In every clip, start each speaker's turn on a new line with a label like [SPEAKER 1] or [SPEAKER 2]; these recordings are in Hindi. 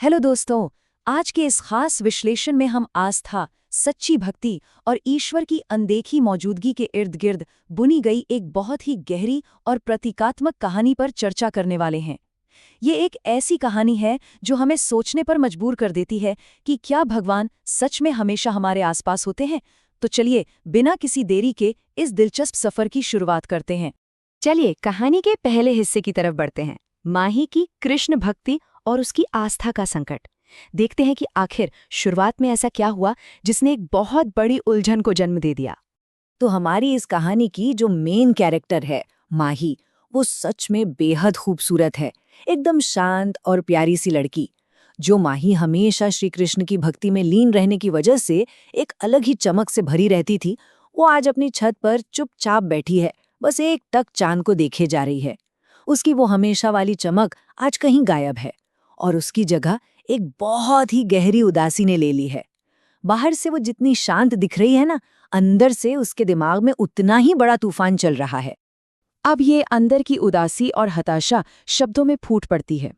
[SPEAKER 1] हेलो दोस्तों। आज के इस खास विश्लेषण में हम आस्था, सच्ची भक्ति और ईश्वर की अनदेखी मौजूदगी के इर्द गिर्द बुनी गई एक बहुत ही गहरी और प्रतीकात्मक कहानी पर चर्चा करने वाले हैं। ये एक ऐसी कहानी है जो हमें सोचने पर मजबूर कर देती है कि क्या भगवान सच में हमेशा हमारे आसपास होते हैं। तो चलिए बिना किसी देरी के इस दिलचस्प सफर की शुरुआत करते हैं।
[SPEAKER 2] चलिए कहानी के पहले हिस्से की तरफ बढ़ते हैं, माही की कृष्ण भक्ति और उसकी आस्था का संकट। देखते हैं कि आखिर शुरुआत में ऐसा क्या हुआ जिसने एक बहुत बड़ी उलझन को जन्म दे दिया।
[SPEAKER 1] तो हमारी इस कहानी की जो मेन कैरेक्टर है माही, वो सच में बेहद खूबसूरत है। एकदम शांत और प्यारी सी लड़की। जो माही हमेशा श्री कृष्ण की भक्ति में लीन रहने की वजह से एक अलग ही चमक से भरी रहती थी, वो आज अपनी छत पर चुपचाप बैठी है, बस एक टक चांद को देखे जा रही है। उसकी वो हमेशा वाली चमक आज कहीं गायब है और उसकी जगह एक बहुत ही गहरी उदासी ने ले ली है। बाहर से वो जितनी शांत दिख रही है ना, अंदर से उसके दिमाग में उतना ही बड़ा तूफान चल रहा है।
[SPEAKER 2] अब ये अंदर की उदासी और हताशा शब्दों में फूट पड़ती है।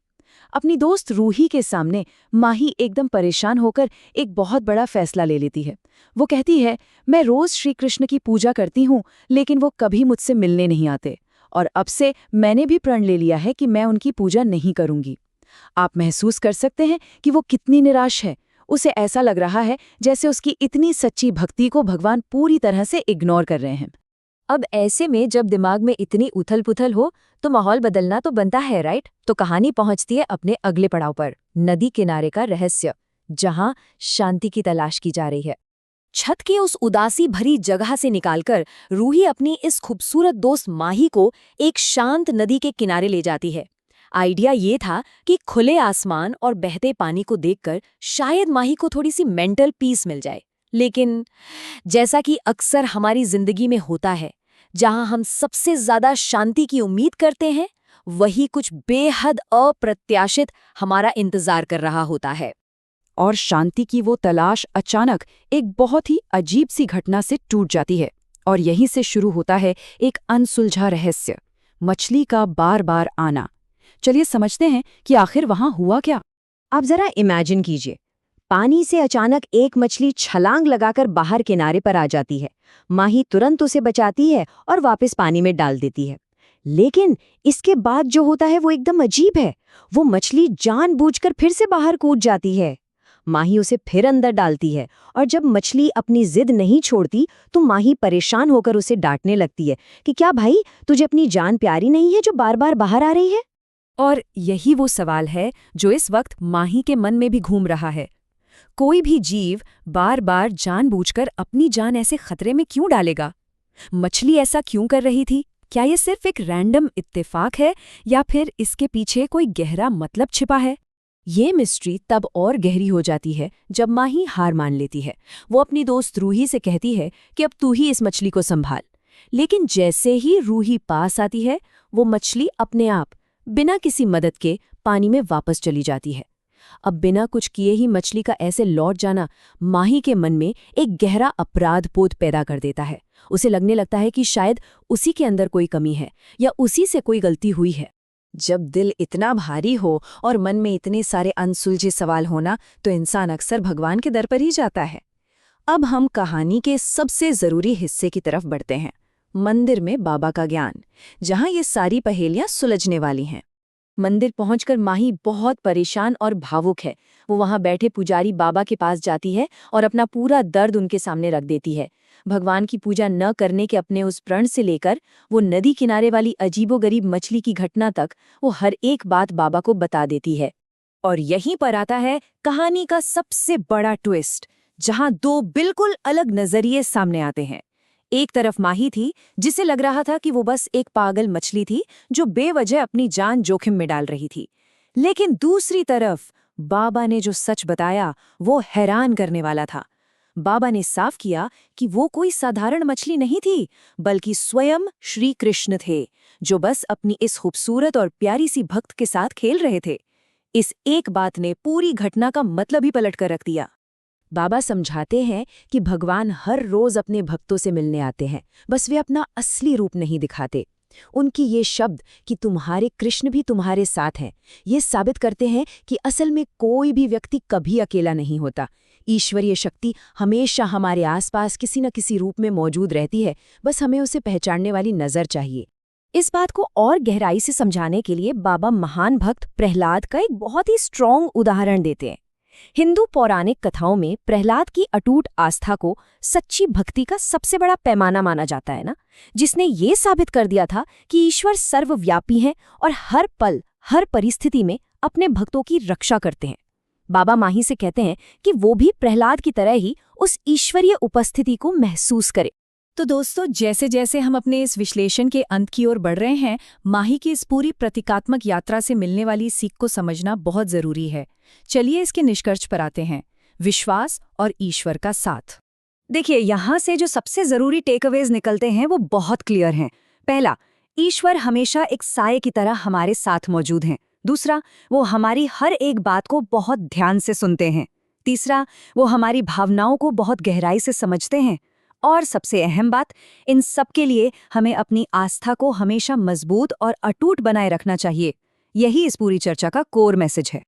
[SPEAKER 2] अपनी दोस्त रूही के सामने माही एकदम परेशान होकर एक बहुत बड़ा फैसला ले लेती है। वो कहती है, मैं रोज श्री कृष्ण की पूजा करती हूँ, लेकिन वो कभी मुझसे मिलने नहीं आते और अब से मैंने भी प्रण ले लिया है कि मैं उनकी पूजा नहीं करूंगी। आप महसूस कर सकते हैं कि वो कितनी निराश है। उसे ऐसा लग रहा है जैसे उसकी इतनी सच्ची भक्ति को भगवान पूरी तरह से इग्नोर कर रहे हैं।
[SPEAKER 1] अब ऐसे में जब दिमाग में इतनी उथल-पुथल हो तो माहौल बदलना तो बनता है, राइट? तो कहानी पहुंचती है अपने अगले पड़ाव पर, नदी किनारे का रहस्य, जहां शांति की तलाश की जा रही है। छत की उस उदासी भरी जगह से निकालकर रूही अपनी इस खूबसूरत दोस्त माही को एक शांत नदी के किनारे ले जाती है। आइडिया ये था कि खुले आसमान और बहते पानी को देखकर शायद माही को थोड़ी सी मेंटल पीस मिल जाए। लेकिन जैसा कि अक्सर हमारी जिंदगी में होता है, जहां हम सबसे ज्यादा शांति की उम्मीद करते हैं, वही कुछ बेहद अप्रत्याशित हमारा इंतजार कर रहा होता है।
[SPEAKER 2] और शांति की वो तलाश अचानक एक बहुत ही अजीब सी घटना से टूट जाती है। और यहीं से शुरू होता है एक अनसुलझा रहस्य, मछली का बार बार आना। चलिए समझते हैं कि आखिर वहां हुआ क्या।
[SPEAKER 1] आप जरा इमेजिन कीजिए, पानी से अचानक एक मछली छलांग लगाकर बाहर किनारे पर आ जाती है। माही तुरंत उसे बचाती है और वापस पानी में डाल देती है। लेकिन इसके बाद जो होता है वो एकदम अजीब है। वो मछली जानबूझकर फिर से बाहर कूद जाती है। माही उसे फिर अंदर डालती है और जब मछली अपनी जिद नहीं छोड़ती तो माही परेशान होकर उसे डांटने लगती है कि क्या भाई, तुझे अपनी जान प्यारी नहीं है जो बार बार बाहर आ रही है?
[SPEAKER 2] और यही वो सवाल है जो इस वक्त माही के मन में भी घूम रहा है। कोई भी जीव बार बार जानबूझकर अपनी जान ऐसे खतरे में क्यों डालेगा? मछली ऐसा क्यों कर रही थी? क्या ये सिर्फ एक रैंडम इत्तेफाक है या फिर इसके पीछे कोई गहरा मतलब छिपा है? ये मिस्ट्री तब और गहरी हो जाती है जब माही हार मान लेती है। वो अपनी दोस्त रूही से कहती है कि अब तू ही इस मछली को संभाल। लेकिन जैसे ही रूही पास आती है, वो मछली अपने आप बिना किसी मदद के पानी में वापस चली जाती है। अब बिना कुछ किए ही मछली का ऐसे लौट जाना माही के मन में एक गहरा अपराधबोध पैदा कर देता है। उसे लगने लगता है कि शायद उसी के अंदर कोई कमी है या उसी से कोई गलती हुई है। जब दिल इतना भारी हो और मन में इतने सारे अनसुलझे सवाल होना, तो इंसान अक्सर भगवान के दर पर ही जाता है। अब हम कहानी के सबसे जरूरी हिस्से की तरफ बढ़ते हैं, मंदिर में बाबा का ज्ञान, जहां ये सारी पहेलियां सुलझने वाली हैं। मंदिर पहुंचकर माही बहुत परेशान और भावुक है। वो वहां बैठे पुजारी बाबा के पास जाती है और अपना पूरा दर्द उनके सामने रख देती है। भगवान की पूजा न करने के अपने उस प्रण से लेकर वो नदी किनारे वाली अजीबोगरीब मछली की घटना तक, वो हर एक बात बाबा को बता देती है। और यहीं पर आता है कहानी का सबसे बड़ा ट्विस्ट, जहां दो बिल्कुल अलग नजरिए सामने आते हैं। एक तरफ माही थी, जिसे लग रहा था कि वो बस एक पागल मछली थी जो बेवजह अपनी जान जोखिम में डाल रही थी। लेकिन दूसरी तरफ बाबा ने जो सच बताया वो हैरान करने वाला था। बाबा ने साफ किया कि वो कोई साधारण मछली नहीं थी, बल्कि स्वयं श्री कृष्ण थे, जो बस अपनी इस खूबसूरत और प्यारी सी भक्त के साथ खेल रहे थे। इस एक बात ने पूरी घटना का मतलब ही पलट कर रख दिया। बाबा समझाते हैं कि भगवान हर रोज अपने भक्तों से मिलने आते हैं, बस वे अपना असली रूप नहीं दिखाते।
[SPEAKER 1] उनकी ये शब्द कि तुम्हारे कृष्ण भी तुम्हारे साथ हैं, ये साबित करते हैं कि असल में कोई भी व्यक्ति कभी अकेला नहीं होता। ईश्वरीय शक्ति हमेशा हमारे आसपास किसी न किसी रूप में मौजूद रहती है, बस हमें उसे पहचानने वाली नज़र चाहिए।
[SPEAKER 2] इस बात को और गहराई से समझाने के लिए बाबा महान भक्त प्रहलाद का एक बहुत ही स्ट्रॉन्ग उदाहरण देते हैं। हिंदू पौराणिक कथाओं में प्रहलाद की अटूट आस्था को सच्ची भक्ति का सबसे बड़ा पैमाना माना जाता है ना, जिसने ये साबित कर दिया था कि ईश्वर सर्वव्यापी हैं और हर पल हर परिस्थिति में अपने भक्तों की रक्षा करते हैं। बाबा माही से कहते हैं कि वो भी प्रहलाद की तरह ही उस ईश्वरीय उपस्थिति को महसूस करे। तो दोस्तों, जैसे जैसे हम अपने इस विश्लेषण के अंत की ओर बढ़ रहे हैं, माही की इस पूरी प्रतीकात्मक यात्रा से मिलने वाली सीख को समझना बहुत जरूरी है। चलिए इसके निष्कर्ष पर आते हैं। विश्वास और ईश्वर का साथ। देखिए, यहाँ से जो सबसे जरूरी टेकअवेज निकलते हैं वो बहुत क्लियर हैं। पहला, ईश्वर हमेशा एक साये की तरह हमारे साथ मौजूद हैं। दूसरा, वो हमारी हर एक बात को बहुत ध्यान से सुनते हैं। तीसरा, वो हमारी भावनाओं को बहुत गहराई से समझते हैं। और सबसे अहम बात, इन सब के लिए हमें अपनी आस्था को हमेशा मजबूत और अटूट बनाए रखना चाहिए। यही इस पूरी चर्चा का कोर मैसेज है।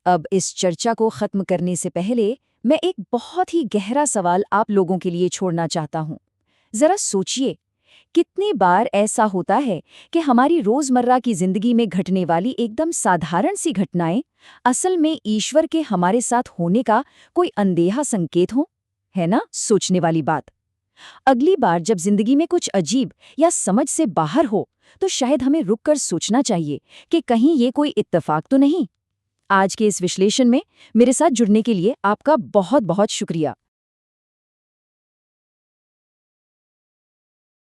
[SPEAKER 1] अब इस चर्चा को खत्म करने से पहले मैं एक बहुत ही गहरा सवाल आप लोगों के लिए छोड़ना चाहता हूँ। जरा सोचिए, कितनी बार ऐसा होता है कि हमारी रोजमर्रा की जिंदगी में घटने वाली एकदम साधारण सी घटनाएं असल में ईश्वर के हमारे साथ होने का कोई अनदेहा संकेत हो? है ना सोचने वाली बात। अगली बार जब जिंदगी में कुछ अजीब या समझ से बाहर हो, तो शायद हमें रुककर सोचना चाहिए कि कहीं ये कोई इत्तेफाक तो नहीं। आज के इस विश्लेषण में मेरे साथ जुड़ने के लिए आपका बहुत बहुत शुक्रिया।